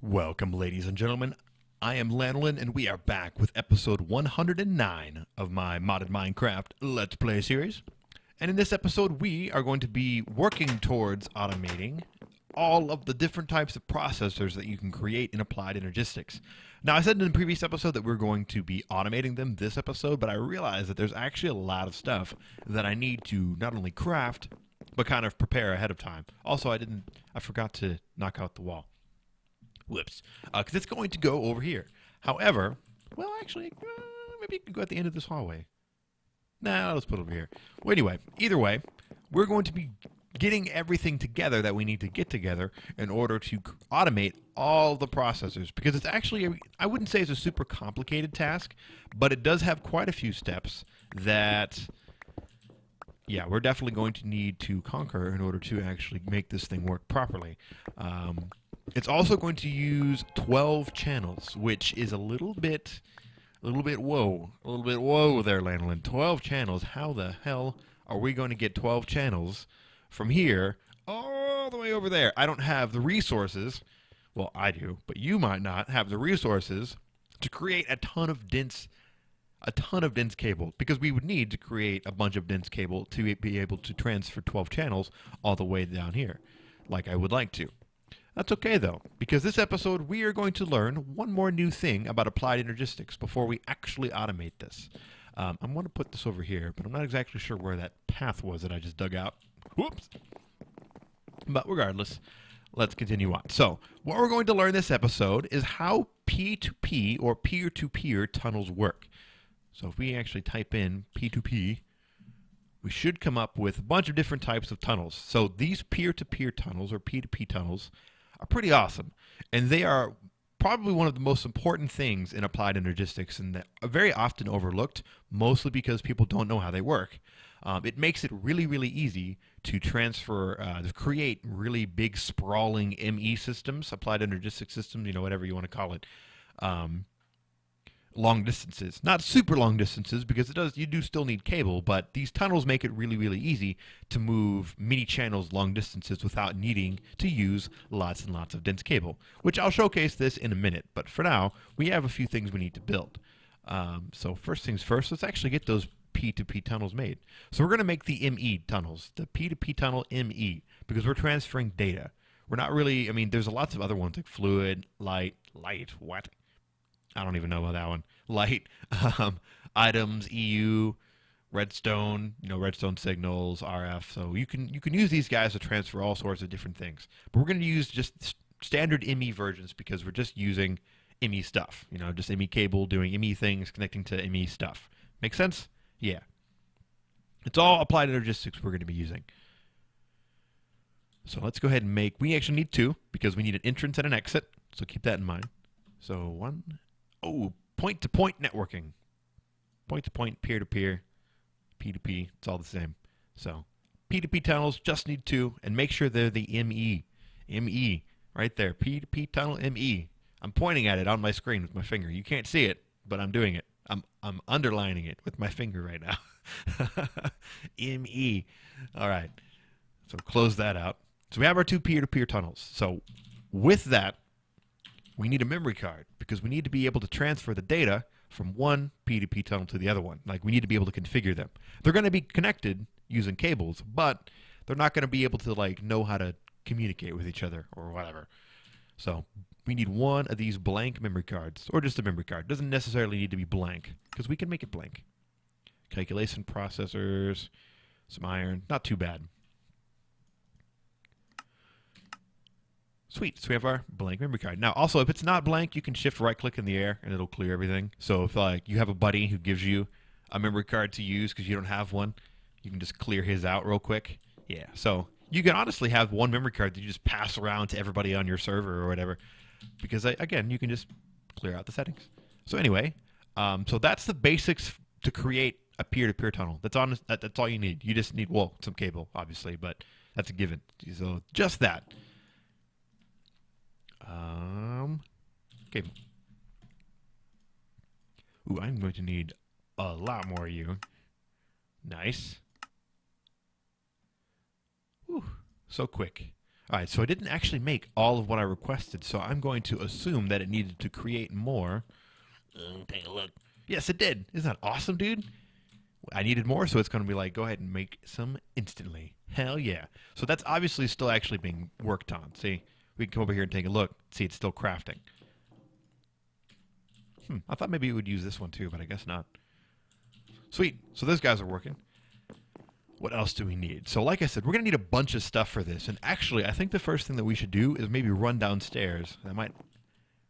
Welcome, ladies and gentlemen. I am Lanolin, and we are back with episode 109 of my modded Minecraft Let's Play series. And in this episode, we are going to be working towards automating all of the different types of processors that you can create in Applied Energistics. Now, I said in the previous episode that we're going to be automating them this episode, but I realized that there's actually a lot of stuff that I need to not only craft, but kind of prepare ahead of time. Also, I forgot to knock out the wall. Whoops. Because it's going to go over here. However, well, actually, maybe you can go at the end of this hallway. Nah, let's put it over here. Well, anyway, either way, we're going to be getting everything together that we need to get together in order to automate all the processors. Because it's actually, I wouldn't say it's a super complicated task, but it does have quite a few steps that, yeah, we're definitely going to need to conquer in order to actually make this thing work properly. It's also going to use 12 channels, which is a little bit whoa there, Lanolin. 12 channels. How the hell are we going to get 12 channels from here all the way over there? I don't have the resources. Well, I do, but you might not have the resources to create a ton of dense cable, because we would need to create a bunch of dense cable to be able to transfer 12 channels all the way down here, like I would like to. That's okay, though, because this episode we are going to learn one more new thing about Applied Energistics before we actually automate this. I'm going to put this over here, but I'm not exactly sure where that path was that I just dug out. Whoops! But regardless, let's continue on. So, what we're going to learn this episode is how P2P or peer-to-peer tunnels work. So if we actually type in P2P, we should come up with a bunch of different types of tunnels. So these peer-to-peer tunnels or P2P tunnels are pretty awesome, and they are probably one of the most important things in Applied Energistics, and that are very often overlooked, mostly because people don't know how they work. It makes it really, really easy to transfer, to create really big, sprawling ME systems, Applied Energistics systems, whatever you want to call it. Long distances, not super long distances, because you do still need cable, but these tunnels make it really, really easy to move many channels long distances without needing to use lots and lots of dense cable, which I'll showcase this in a minute. But for now, we have a few things we need to build. So first things first, let's actually get those P2P tunnels made. So we're going to make the ME tunnels, the P2P tunnel ME, because we're transferring data. We're not really, there's lots of other ones like fluid, light, what? I don't even know about that one. Light, items, EU, redstone, redstone signals, RF. So you can use these guys to transfer all sorts of different things. But we're going to use just standard ME versions because we're just using ME stuff. Just ME cable doing ME things, connecting to ME stuff. Make sense? Yeah. It's all Applied Energistics we're going to be using. So let's go ahead and we actually need two because we need an entrance and an exit. So keep that in mind. So one. Oh, point-to-point networking. Point-to-point, peer-to-peer, P2P, it's all the same. So, P2P tunnels just need two, and make sure they're the ME. ME, right there, P2P tunnel ME. I'm pointing at it on my screen with my finger. You can't see it, but I'm doing it. I'm underlining it with my finger right now. ME. All right, so close that out. So we have our two peer-to-peer tunnels. So, with that, we need a memory card because we need to be able to transfer the data from one P2P tunnel to the other one. Like, we need to be able to configure them. They're going to be connected using cables, but they're not going to be able to know how to communicate with each other or whatever. So we need one of these blank memory cards, or just a memory card. It doesn't necessarily need to be blank because we can make it blank. Calculation processors, some iron, not too bad. Sweet, so we have our blank memory card. Now, also, if it's not blank, you can shift right-click in the air, and it'll clear everything. So if you have a buddy who gives you a memory card to use because you don't have one, you can just clear his out real quick. Yeah, so you can honestly have one memory card that you just pass around to everybody on your server or whatever, because, again, you can just clear out the settings. So anyway, so that's the basics to create a peer-to-peer tunnel. That's all you need. You just need, some cable, obviously, but that's a given. So just that. Okay. Ooh, I'm going to need a lot more of you. Nice. Ooh, so quick. All right, so I didn't actually make all of what I requested, so I'm going to assume that it needed to create more. Take a look. Yes, it did. Isn't that awesome, dude? I needed more, so it's going to be like, go ahead and make some instantly. Hell yeah. So that's obviously still actually being worked on. See, we can come over here and take a look. See, it's still crafting. I thought maybe it would use this one too, but I guess not. Sweet. So those guys are working. What else do we need? So like I said, we're going to need a bunch of stuff for this. And actually, I think the first thing that we should do is maybe run downstairs. That might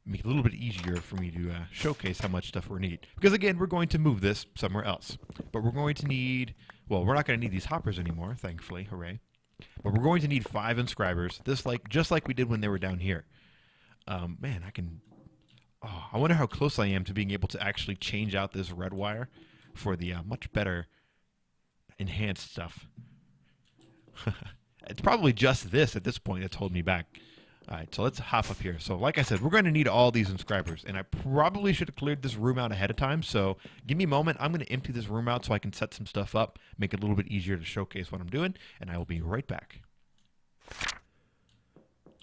make it a little bit easier for me to showcase how much stuff we need. Because again, we're going to move this somewhere else. But we're going to need, well, we're not going to need these hoppers anymore, thankfully, hooray. But we're going to need 5 inscribers, just like we did when they were down here. Man, I wonder how close I am to being able to actually change out this red wire for the much better enhanced stuff. It's probably just this at this point that's holding me back. All right, so let's hop up here. So like I said, we're going to need all these inscribers, and I probably should have cleared this room out ahead of time, so give me a moment. I'm going to empty this room out so I can set some stuff up, make it a little bit easier to showcase what I'm doing, and I will be right back.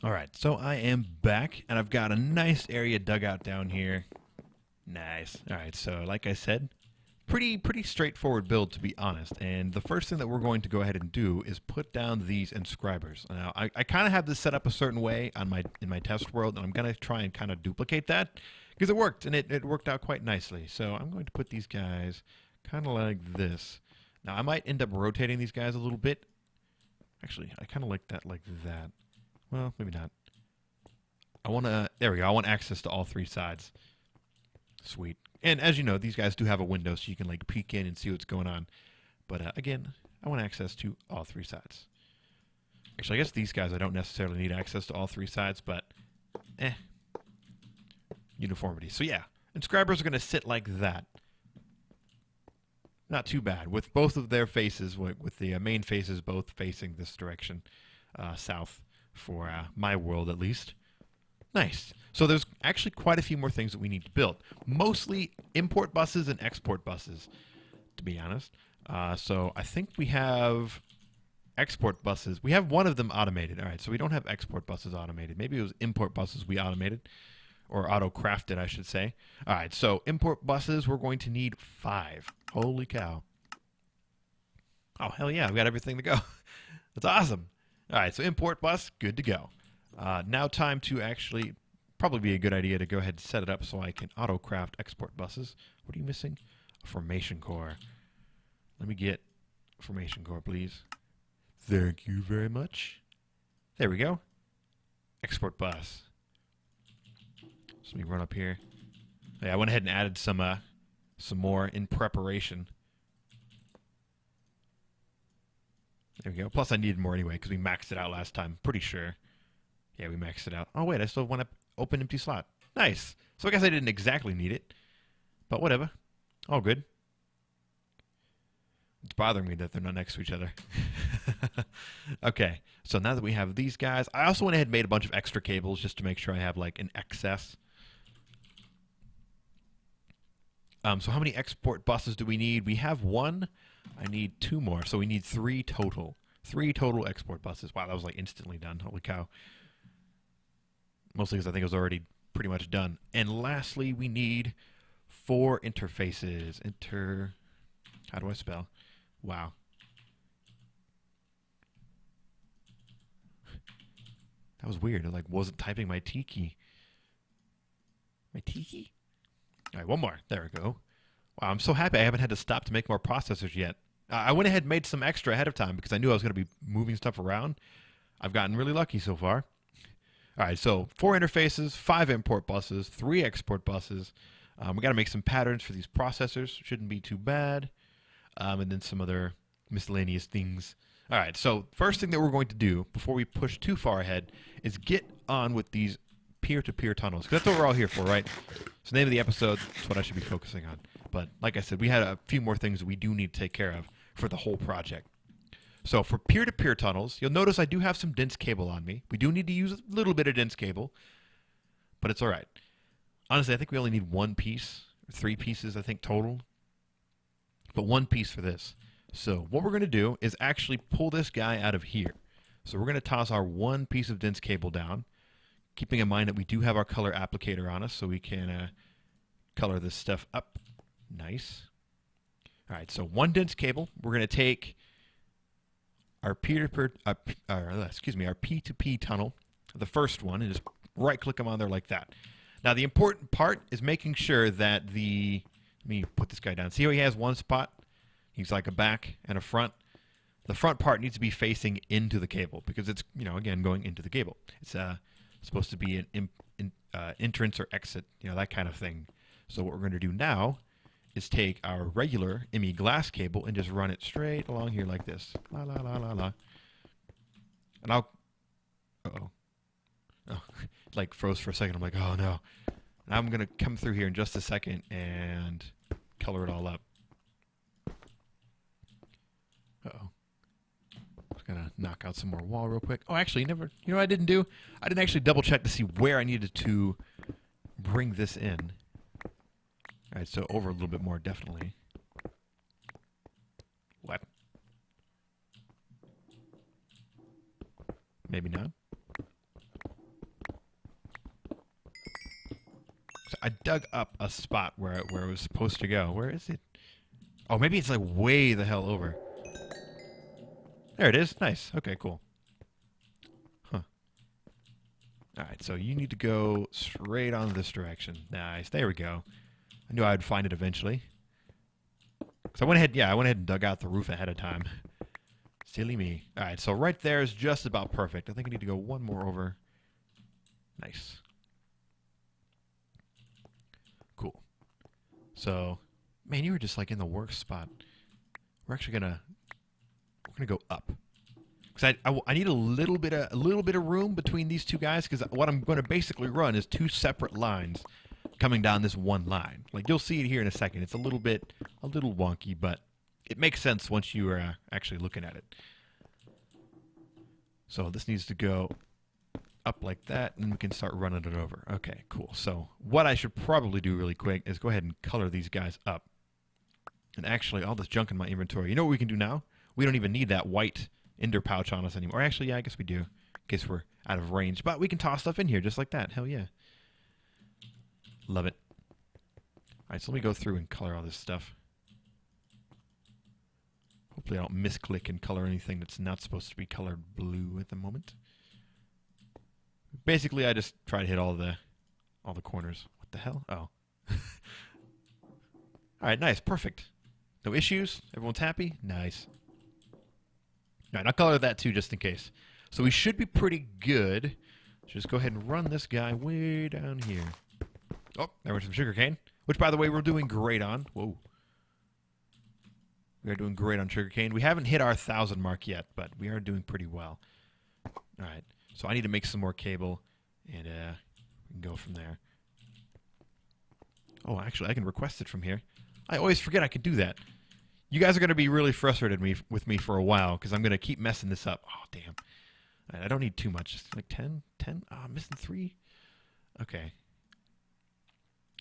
All right, so I am back, and I've got a nice area dug out down here. Nice. All right, so like I said, pretty straightforward build, to be honest. And the first thing that we're going to go ahead and do is put down these inscribers. Now, I kind of have this set up a certain way in my test world, and I'm going to try and kind of duplicate that because it worked, and it worked out quite nicely. So I'm going to put these guys kind of like this. Now, I might end up rotating these guys a little bit. Actually, I kind of like that like that. Well, maybe not. There we go. I want access to all 3 sides. Sweet. And as you know, these guys do have a window so you can like peek in and see what's going on. But again, I want access to all 3 sides. Actually, I guess these guys I don't necessarily need access to all 3 sides, but uniformity. So yeah, inscribers are going to sit like that. Not too bad. With both of their faces, with the main faces both facing this direction, south for my world at least. Nice. So there's actually quite a few more things that we need to build. Mostly import buses and export buses, to be honest. So I think we have export buses. We have one of them automated. All right, so we don't have export buses automated. Maybe it was import buses we automated, or auto-crafted, I should say. All right, so import buses, we're going to need 5. Holy cow. Oh, hell yeah, we got everything to go. That's awesome. All right, so import bus, good to go. Now time to actually, probably be a good idea to go ahead and set it up so I can auto-craft export buses. What are you missing? A formation core. Let me get a formation core, please. Thank you very much. There we go. Export bus. So let me run up here. Yeah, I went ahead and added some more in preparation. There we go. Plus I needed more anyway because we maxed it out last time. Pretty sure. Yeah, we maxed it out. Oh, wait, I still want to open empty slot. Nice. So I guess I didn't exactly need it. But whatever. All good. It's bothering me that they're not next to each other. Okay, so now that we have these guys, I also went ahead and made a bunch of extra cables just to make sure I have like an excess. So how many export buses do we need? We have 1. I need 2 more, so we need 3 total. 3 total export buses. Wow, that was like instantly done. Holy cow. Mostly because I think it was already pretty much done. And lastly, we need 4 interfaces. How do I spell? Wow. That was weird. I like wasn't typing my T key. My T key? All right, 1 more. There we go. Wow, I'm so happy I haven't had to stop to make more processors yet. I went ahead and made some extra ahead of time because I knew I was going to be moving stuff around. I've gotten really lucky so far. All right, so 4 interfaces, 5 import buses, 3 export buses. We got to make some patterns for these processors. Shouldn't be too bad. And then some other miscellaneous things. All right, so first thing that we're going to do before we push too far ahead is get on with these peer-to-peer tunnels. 'Cause that's what we're all here for, right? It's the name of the episode. That's what I should be focusing on. But like I said, we had a few more things that we do need to take care of for the whole project. So for peer-to-peer tunnels, you'll notice I do have some dense cable on me. We do need to use a little bit of dense cable, but it's all right. Honestly, I think we only need 1 piece, or 3 pieces, I think, total. But 1 piece for this. So what we're going to do is actually pull this guy out of here. So we're going to toss our one piece of dense cable down, keeping in mind that we do have our color applicator on us, so we can color this stuff up. Nice. All right, so one dense cable. We're going to take our P2P tunnel, the first one, and just right-click them on there like that. Now, the important part is making sure that let me put this guy down. See how he has one spot? He's like a back and a front. The front part needs to be facing into the cable because it's, again, going into the cable. It's supposed to be an entrance or exit, that kind of thing. So what we're going to do now is take our regular ME glass cable and just run it straight along here like this. La, la, la, la, la. And I'll... Uh-oh. Oh, it like froze for a second. I'm like, oh no. And I'm going to come through here in just a second and color it all up. Uh-oh. Just going to knock out some more wall real quick. Oh, actually, what I didn't do? I didn't actually double check to see where I needed to bring this in. All right, so over a little bit more, definitely. What? Maybe not. So I dug up a spot where it was supposed to go. Where is it? Oh, maybe it's like way the hell over. There it is. Nice. Okay, cool. Huh. All right, so you need to go straight on this direction. Nice. There we go. I knew I'd find it eventually. So I went ahead and dug out the roof ahead of time. Silly me. All right, so right there is just about perfect. I think I need to go one more over. Nice. Cool. So, man, you were just like in the worst spot. We're actually gonna go up because I need a little bit of room between these two guys because what I'm going to basically run is two separate lines coming down this one line. Like you'll see it here in a second. It's a little wonky, but it makes sense once you are actually looking at it. So this needs to go up like that, and we can start running it over. Okay, cool. So what I should probably do really quick is go ahead and color these guys up. And actually, all this junk in my inventory. You know what we can do now? We don't even need that white ender pouch on us anymore. Actually, yeah, I guess we do, in case we're out of range. But we can toss stuff in here just like that. Hell yeah. Love it. All right, so let me go through and color all this stuff. Hopefully I don't misclick and color anything that's not supposed to be colored blue at the moment. Basically, I just try to hit all the corners. What the hell? Oh. All right, nice, perfect. No issues? Everyone's happy? Nice. All right, I'll color that too just in case. So we should be pretty good. Just go ahead and run this guy way down here. Oh, there was some sugarcane, which, by the way, we're doing great on. Whoa. We are doing great on sugarcane. We haven't hit our 1,000 mark yet, but we are doing pretty well. All right, so I need to make some more cable, and we can go from there. Oh, actually, I can request it from here. I always forget I could do that. You guys are going to be really frustrated with me for a while, because I'm going to keep messing this up. Oh, damn. All right, I don't need too much. Just like 10? 10? Oh, I'm missing 3. Okay.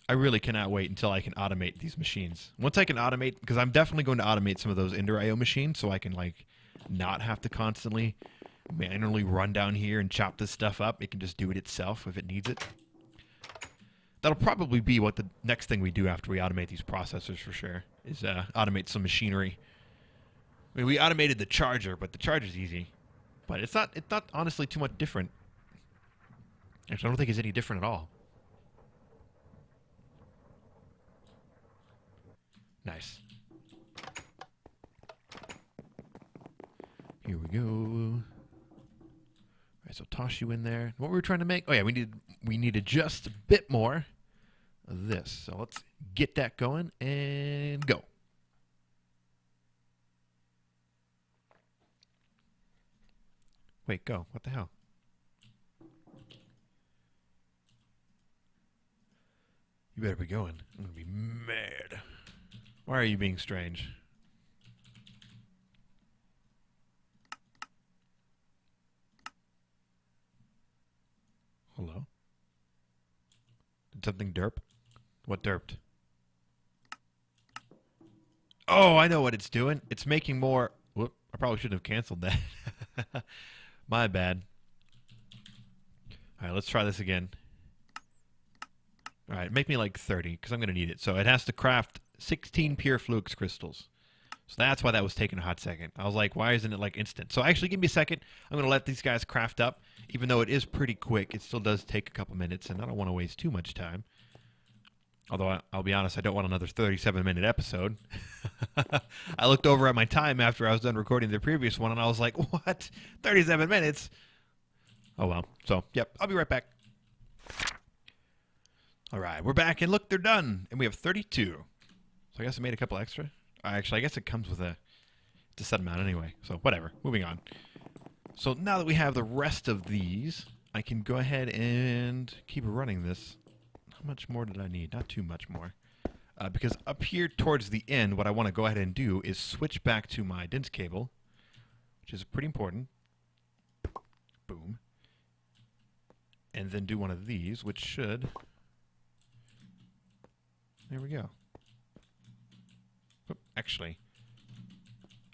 I really cannot wait until I can automate these machines. Once I can automate, because I'm definitely going to automate some of those Ender IO machines so I can like not have to constantly manually run down here and chop this stuff up. It can just do it itself if it needs it. That'll probably be what the next thing we do after we automate these processors for sure, is automate some machinery. I mean, we automated the charger, but the charger's easy. But it's not honestly too much different. Actually, I don't think it's any different at all. Nice. Here we go. All right, so toss you in there. What were we trying to make? Oh yeah, we needed just a bit more of this. So let's get that going and go. Wait, go. What the hell? You better be going. I'm gonna be mad. Why are you being strange? Hello? Did something derp? What derped? Oh, I know what it's doing. It's making more... Whoop, I probably shouldn't have canceled that. My bad. All right, let's try this again. All right, make me like 30, because I'm going to need it. So it has to craft 16 pure fluix crystals. So that's why that was taking a hot second. I was like, why isn't it like instant? So actually, give me a second. I'm going to let these guys craft up. Even though it is pretty quick, it still does take a couple minutes, and I don't want to waste too much time. Although, I'll be honest, I don't want another 37-minute episode. I looked over at my time after I was done recording the previous one, and I was like, what? 37 minutes? Oh, well. So, yep, I'll be right back. All right, we're back, and look, they're done. And we have 32. So I guess I made a couple extra. Actually, I guess it comes with a set amount anyway. So, whatever. Moving on. So, now that we have the rest of these, I can go ahead and keep running this. How much more did I need? Not too much more. Because up here towards the end, what I want to go ahead and do is switch back to my dense cable, which is pretty important. Boom. And then do one of these, which should... There we go. Oh, actually,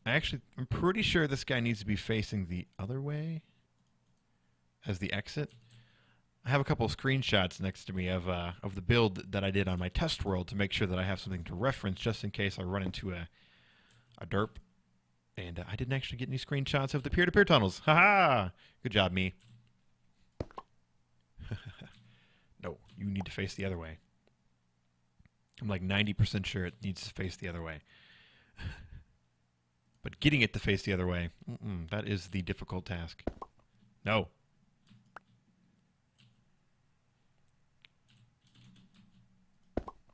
I'm pretty sure this guy needs to be facing the other way as the exit. I have a couple of screenshots next to me of the build that I did on my test world to make sure that I have something to reference just in case I run into a derp. And I didn't actually get any screenshots of the peer-to-peer tunnels. Ha-ha! Good job, me. No, you need to face the other way. I'm like 90% sure it needs to face the other way. But getting it to face the other way, that is the difficult task. No.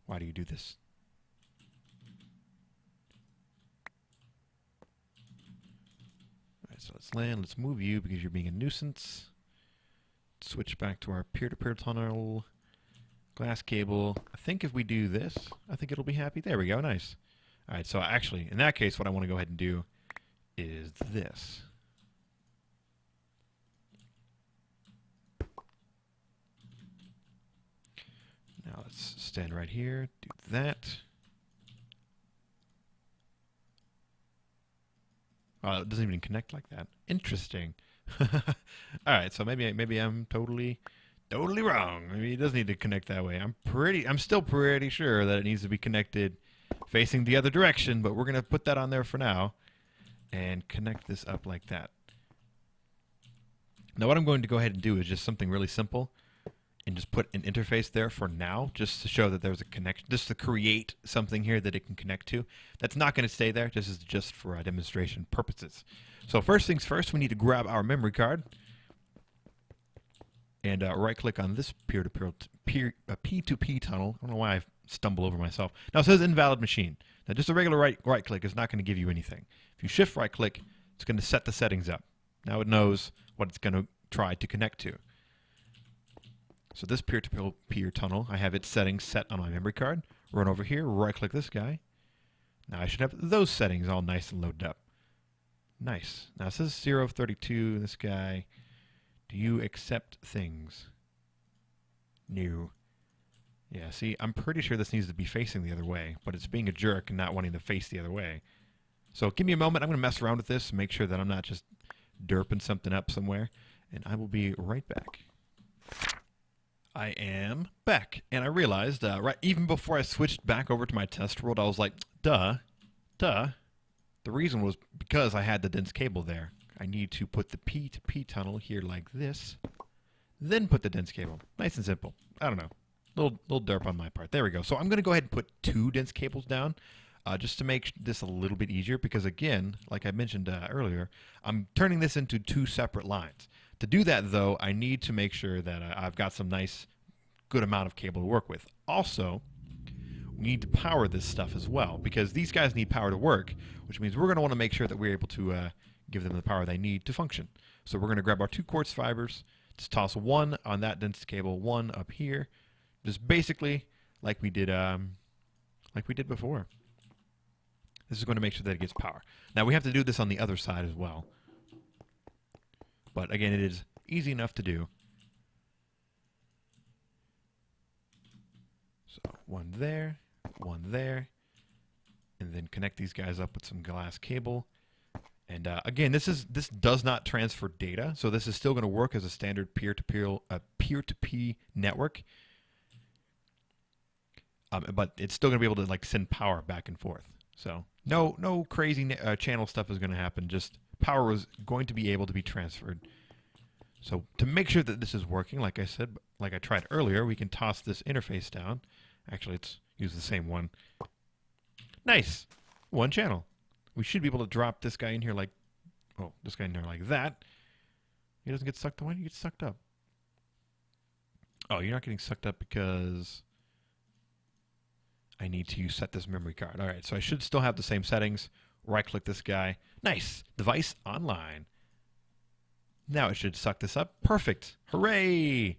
Why do you do this? Alright, so let's land. Let's move you because you're being a nuisance. Switch back to our peer-to-peer tunnel. Glass cable. I think if we do this, I think it'll be happy. There we go. Nice. All right, so actually, in that case, what I want to go ahead and do is this. Now let's stand right here, do that. Oh, it doesn't even connect like that. Interesting. All right, so maybe I'm totally wrong. Maybe it does need to connect that way. I'm still pretty sure that it needs to be connected facing the other direction, but we're going to put that on there for now and connect this up like that. Now what I'm going to go ahead and do is just something really simple and just put an interface there for now, just to show that there's a connection, just to create something here that it can connect to. That's not going to stay there. This is just for demonstration purposes. So first things first, we need to grab our memory card and right-click on this P2P tunnel. I don't know why I stumble over myself. Now it says invalid machine. Now just a regular right-click is not going to give you anything. If you shift right-click, it's going to set the settings up. Now it knows what it's going to try to connect to. So this peer-to-peer tunnel, I have its settings set on my memory card. Run over here, right-click this guy. Now I should have those settings all nice and loaded up. Nice. Now it says 0 of 32, this guy. Do you accept things? No. Yeah, see, I'm pretty sure this needs to be facing the other way, but it's being a jerk and not wanting to face the other way. So give me a moment. I'm going to mess around with this, make sure that I'm not just derping something up somewhere, and I will be right back. I am back, and I realized, right even before I switched back over to my test world, I was like, duh. The reason was because I had the dense cable there. I need to put the P2P tunnel here like this, then put the dense cable. Nice and simple. I don't know. Little derp on my part. There we go. So I'm going to go ahead and put 2 dense cables down just to make this a little bit easier because, again, like I mentioned earlier, I'm turning this into 2 separate lines. To do that, though, I need to make sure that I've got some nice, good amount of cable to work with. Also, we need to power this stuff as well because these guys need power to work, which means we're going to want to make sure that we're able to give them the power they need to function. So we're going to grab our 2 quartz fibers, just toss 1 on that dense cable, 1 up here, just basically like we did before. This is going to make sure that it gets power. Now we have to do this on the other side as well. But again, it is easy enough to do. So 1 there, 1 there, and then connect these guys up with some glass cable. And again, this does not transfer data, so this is still going to work as a standard peer-to-peer network. But it's still going to be able to like send power back and forth. So no crazy channel stuff is going to happen. Just power is going to be able to be transferred. So to make sure that this is working, like I said, like I tried earlier, we can toss this interface down. Actually, let's use the same one. Nice, one channel. We should be able to drop this guy in here like, oh, this guy in there like that. He doesn't get sucked. Why do you get sucked up? Oh, you're not getting sucked up because I need to set this memory card. All right, so I should still have the same settings. Right-click this guy. Nice. Device online. Now it should suck this up. Perfect. Hooray!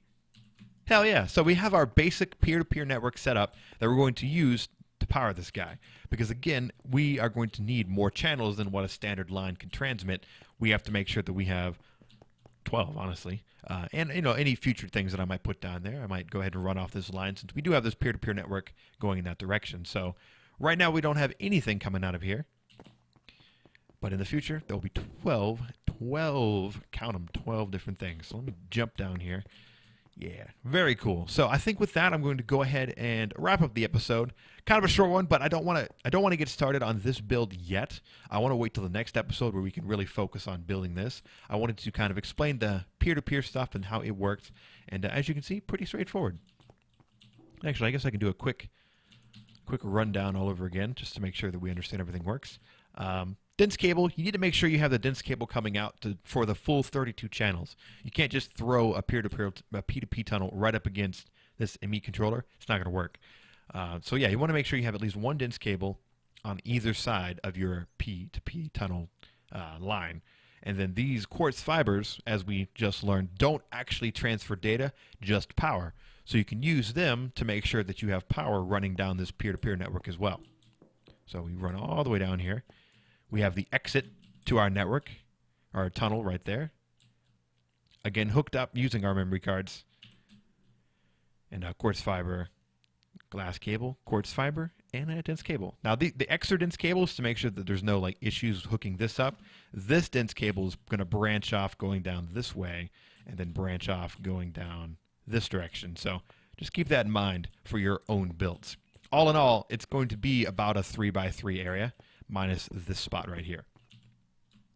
Hell yeah. So we have our basic peer-to-peer network set up that we're going to use to power this guy. Because again, we are going to need more channels than what a standard line can transmit. We have to make sure that we have 12, honestly. And you know, any future things that I might put down there, I might go ahead and run off this line since we do have this peer-to-peer network going in that direction. So right now we don't have anything coming out of here. But in the future, there will be 12, count them, 12 different things. So let me jump down here. Yeah, very cool. So I think with that, I'm going to go ahead and wrap up the episode. Kind of a short one, but I don't want to get started on this build yet. I want to wait till the next episode where we can really focus on building this. I wanted to kind of explain the peer-to-peer stuff and how it works. And as you can see, pretty straightforward. Actually, I guess I can do a quick rundown all over again just to make sure that we understand everything works. Dense cable, you need to make sure you have the dense cable coming out for the full 32 channels. You can't just throw a peer-to-peer, a P2P tunnel right up against this ME controller. It's not going to work. So yeah, you want to make sure you have at least one dense cable on either side of your P2P tunnel line. And then these quartz fibers, as we just learned, don't actually transfer data, just power. So you can use them to make sure that you have power running down this peer-to-peer network as well. So we run all the way down here. We have the exit to our network, our tunnel right there. Again, hooked up using our memory cards. And quartz fiber, glass cable, quartz fiber, and a dense cable. Now, the extra dense cable is to make sure that there's no like issues hooking this up. This dense cable is going to branch off going down this way and then branch off going down this direction. So just keep that in mind for your own builds. All in all, it's going to be about a 3x3 area. Minus this spot right here.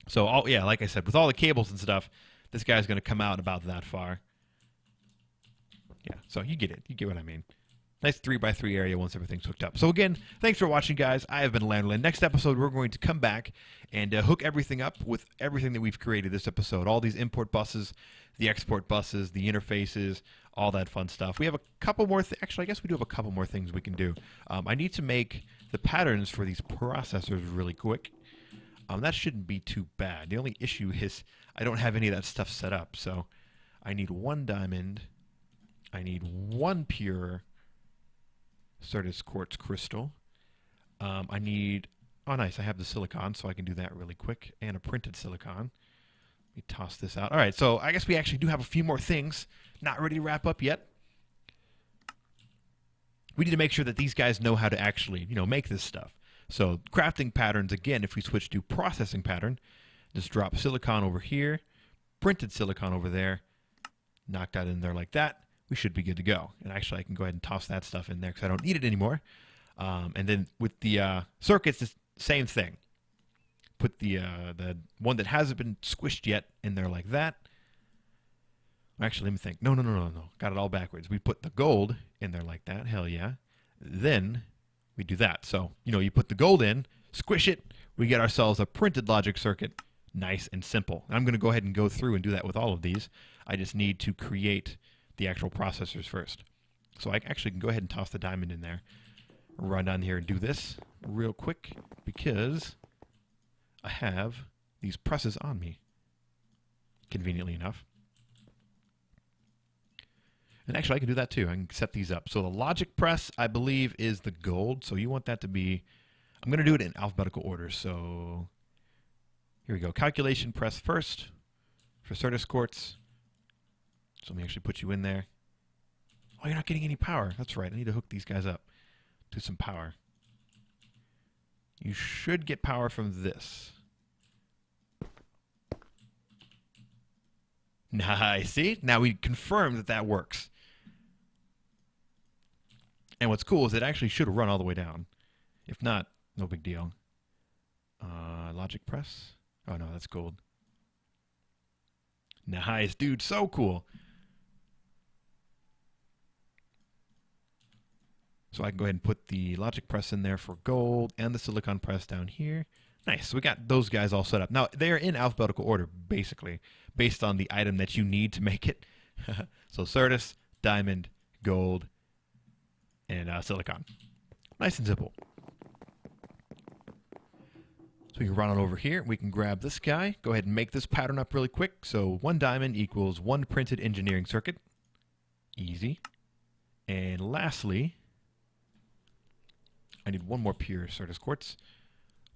So, yeah, like I said, with all the cables and stuff, this guy's going to come out about that far. Yeah, so you get it. You get what I mean. Nice 3x3 area once everything's hooked up. So, again, thanks for watching, guys. I have been Lanolin. Next episode, we're going to come back and hook everything up with everything that we've created this episode. All these import buses, the export buses, the interfaces, all that fun stuff. We have a couple more actually, I guess we do have a couple more things we can do. I need to make the patterns for these processors really quick. That shouldn't be too bad. The only issue is I don't have any of that stuff set up. So I need one diamond. I need one pure Certus quartz crystal. I need, oh nice, I have the silicon, so I can do that really quick. And a printed silicon. Let me toss this out. All right, so I guess we actually do have a few more things. Not ready to wrap up yet. We need to make sure that these guys know how to actually, make this stuff. So crafting patterns, again, if we switch to processing pattern, just drop silicon over here, printed silicon over there, knock that in there like that, we should be good to go. And actually, I can go ahead and toss that stuff in there because I don't need it anymore. And then with the circuits, it's the same thing. Put the one that hasn't been squished yet in there like that. Actually, let me think. No. Got it all backwards. We put the gold in there like that. Hell yeah. Then we do that. So, you put the gold in, squish it. We get ourselves a printed logic circuit. Nice and simple. I'm going to go ahead and go through and do that with all of these. I just need to create the actual processors first. So I actually can go ahead and toss the diamond in there. Run down here and do this real quick because I have these presses on me. Conveniently enough. And actually, I can do that too. I can set these up. So the logic press, I believe, is the gold. So you want that to be, I'm going to do it in alphabetical order. So here we go. Calculation press first for Certus quartz. So let me actually put you in there. Oh, you're not getting any power. That's right. I need to hook these guys up to some power. You should get power from this. Nice. See? Now we confirmed that that works. And what's cool is it actually should run all the way down. If not, no big deal. Logic press. Oh, no, that's gold. Nice, dude. So cool. So I can go ahead and put the logic press in there for gold and the silicon press down here. Nice. So we got those guys all set up. Now, they're in alphabetical order, basically, based on the item that you need to make it. So Certus, diamond, gold, and silicon. Nice and simple. So we can run on over here. We can grab this guy. Go ahead and make this pattern up really quick. So 1 diamond equals 1 printed engineering circuit. Easy. And lastly, I need 1 more pure Certus quartz.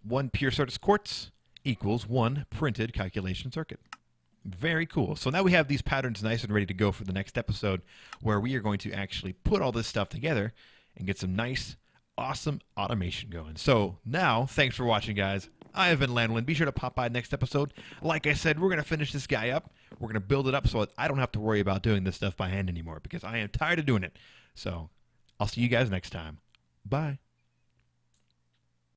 1 pure Certus quartz equals 1 printed calculation circuit. Very cool. So now we have these patterns nice and ready to go for the next episode, where we are going to actually put all this stuff together and get some nice, awesome automation going. So now, thanks for watching, guys. I have been Lanolin. Be sure to pop by next episode. Like I said, we're going to finish this guy up. We're going to build it up so I don't have to worry about doing this stuff by hand anymore, because I am tired of doing it. So I'll see you guys next time. Bye.